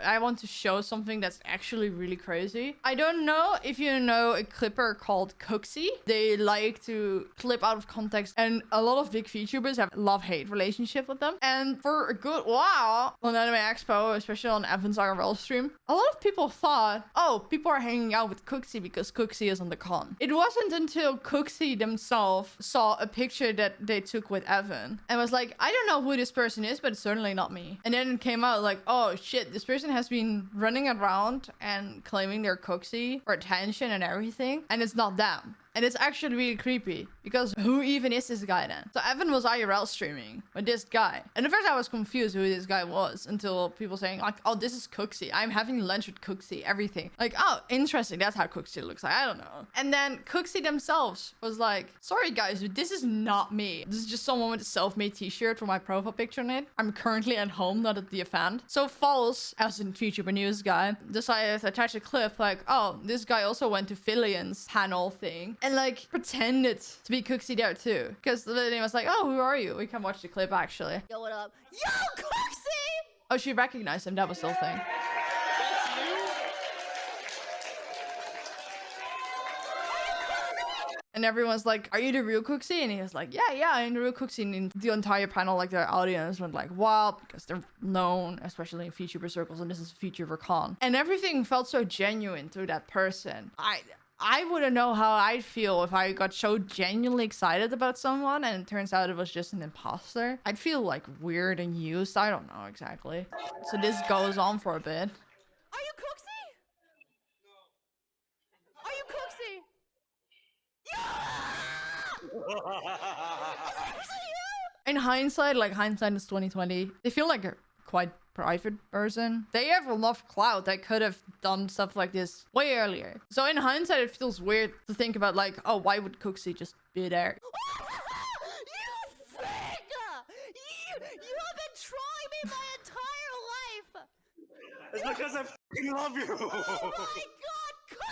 I want to show something that's actually really crazy. I don't know if you know a clipper called Cooksie. They like to clip out of context, and a lot of big VTubers have a love-hate relationship with them. And for a good while on Anime Expo, especially on Evan's IRL stream, a lot of people thought, oh, people are hanging out with Cooksie because Cooksie is on the con. It wasn't until Cooksie themselves saw a picture that they took with Evan and was like, I don't know who this person is, but it's certainly not me. And then it came out like, oh shit, this person has been running around and claiming they're Cooksie for attention and everything, and it's not them. And it's actually really creepy because who even is this guy then? So Evan was IRL streaming with this guy. And at first I was confused who this guy was until people saying like, oh, this is Cooksie. I'm having lunch with Cooksie, everything. Like, oh, interesting. That's how Cooksie looks like. I don't know. And then Cooksie themselves was like, sorry guys, but this is not me. This is just someone with a self-made t-shirt for my profile picture on it. I'm currently at home, not at the event. So False, as a VTuber news guy, decided to attach a clip like, oh, this guy also went to Filian's panel thing. And like pretended to be Cooksie there too. Because the lady was like, oh, who are you? We can watch the clip actually. Yo, what up? Yo, Cooksie! Oh, she recognized him. That was the whole thing. And everyone's like, are you the real Cooksie? And he was like, yeah, I'm the real Cooksie. And the entire panel, like their audience went like, wow, because they're known, especially in VTuber circles, and this is VTuber con. And everything felt so genuine to that person. I wouldn't know how I'd feel if I got so genuinely excited about someone and it turns out it was just an imposter. I'd feel like weird and used. I don't know exactly. So this goes on for a bit. Are you Cooksie? No. Are you Cooksie? Yeah! In hindsight, like hindsight is 2020, they feel like a quite private person. They have enough clout that could have done stuff like this way earlier. So in hindsight, it feels weird to think about like, oh, why would Cooksie just be there? You freak! You have been trolling me my entire life! It's because I f***ing love you! Oh my god, Cooksie!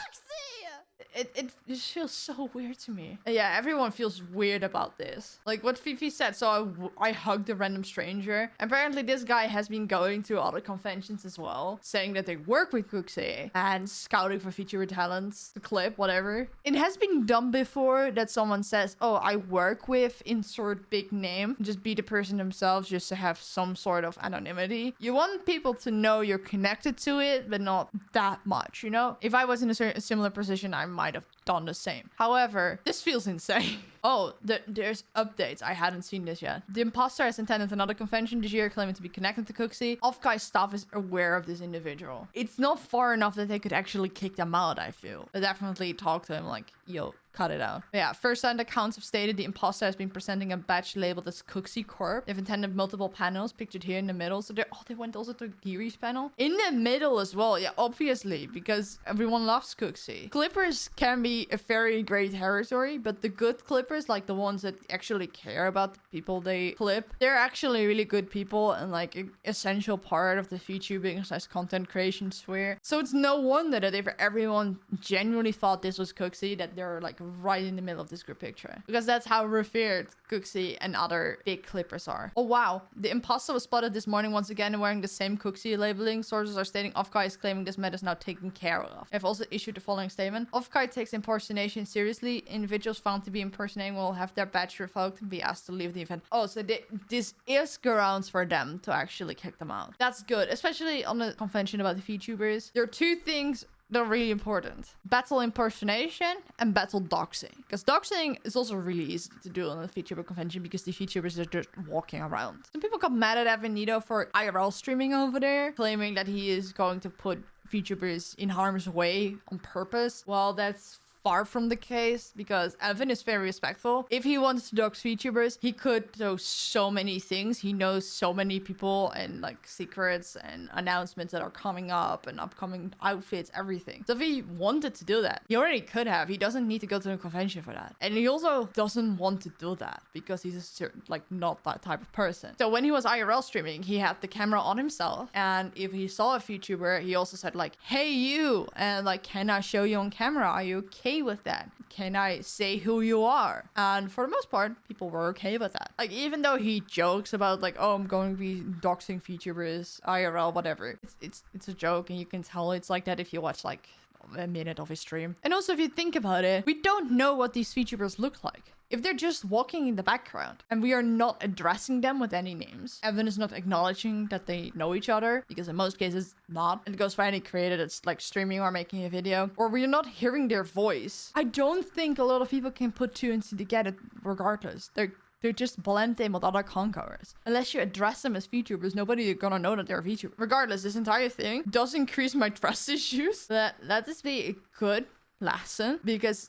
It just feels so weird to me. Yeah, everyone feels weird about this. Like what Fefe said, so I hugged a random stranger. Apparently this guy has been going to other conventions as well, saying that they work with Cooksie and scouting for VTuber talents, the clip, whatever. It has been done before that someone says, oh, I work with insert big name. Just be the person themselves just to have some sort of anonymity. You want people to know you're connected to it, but not that much, you know? If I was in a similar position, I might have done the same. However, this feels insane. Oh, there's updates. I hadn't seen this yet. The imposter has attended another convention this year claiming to be connected to Cooksie. Offkai staff is aware of this individual. It's not far enough that they could actually kick them out, I feel. But definitely talk to him like, yo, cut it out. But yeah, first-hand accounts have stated the imposter has been presenting a badge labeled as Cooksie Corp. They've attended multiple panels, pictured here in the middle. So they went also to Giri's panel. In the middle as well. Yeah, obviously, because everyone loves Cooksie. Clippers can be a very great territory, but the good clippers, like the ones that actually care about the people they clip, they're actually really good people and like an essential part of the VTubing / content creation sphere. So it's no wonder that if everyone genuinely thought this was Cooksie, that they're like right in the middle of this group picture, because that's how revered Cooksie and other big clippers are. Oh wow, the imposter was spotted this morning once again wearing the same Cooksie labeling. Sources are stating Offkai is claiming this matter is now taken care of. They've also issued the following statement: Offkai takes impersonation seriously. Individuals found to be impersonating will have their badge revoked and be asked to leave the event. Oh, so this is grounds for them to actually kick them out. That's good, especially on the convention about the VTubers. There are two things they're really important: battle impersonation and battle doxing. Because doxing is also really easy to do on a VTuber convention because the VTubers are just walking around. Some people got mad at Ezzydesu for IRL streaming over there, claiming that he is going to put VTubers in harm's way on purpose. Well, that's far from the case, because Evan is very respectful. If he wants to dox VTubers, he could do so many things. He knows so many people and like secrets and announcements that are coming up and upcoming outfits, everything. So if he wanted to do that, he already could have. He doesn't need to go to a convention for that. And he also doesn't want to do that because he's a certain, like, not that type of person. So when he was IRL streaming, he had the camera on himself. And if he saw a VTuber, he also said like, hey you, and like, can I show you on camera? Are you okay okay with that? Can I say who you are? And for the most part, people were okay with that. Like, even though he jokes about like, oh, I'm going to be doxing VTubers, IRL, whatever. It's a joke, and you can tell it's like that if you watch like a minute of his stream. And also, if you think about it, we don't know what these VTubers look like. If they're just walking in the background and we are not addressing them with any names, Evan is not acknowledging that they know each other, because in most cases not. And it goes for any creator that's like streaming or making a video, or we're not hearing their voice. I don't think a lot of people can put two and two together regardless. They're just blend in with other conquerors. Unless you address them as VTubers, nobody is gonna know that they're VTubers. Regardless, this entire thing does increase my trust issues. Let this be a good lesson, because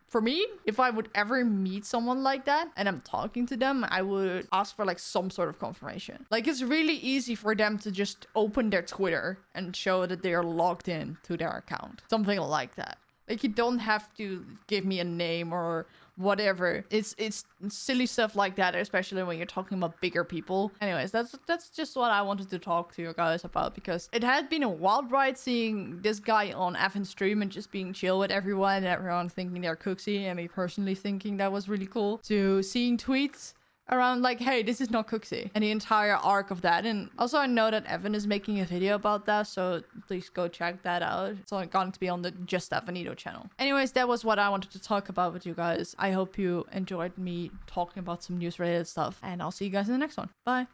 for me, if I would ever meet someone like that and I'm talking to them, I would ask for like some sort of confirmation. Like, it's really easy for them to just open their Twitter and show that they are logged in to their account. Something like that. Like, you don't have to give me a name or whatever. It's silly stuff like that, especially when you're talking about bigger people. Anyways, that's just what I wanted to talk to you guys about, because it had been a wild ride seeing this guy on Evan's stream and just being chill with everyone, and everyone thinking they're Cooksie, and me personally thinking that was really cool, to seeing tweets around like, hey, this is not Cooksie, and the entire arc of that. And also, I know that Evan is making a video about that, so please go check that out. It's only going to be on the Just Evanito channel. Anyways, that was what I wanted to talk about with you guys. I hope you enjoyed me talking about some news related stuff, and I'll see you guys in the next one. Bye.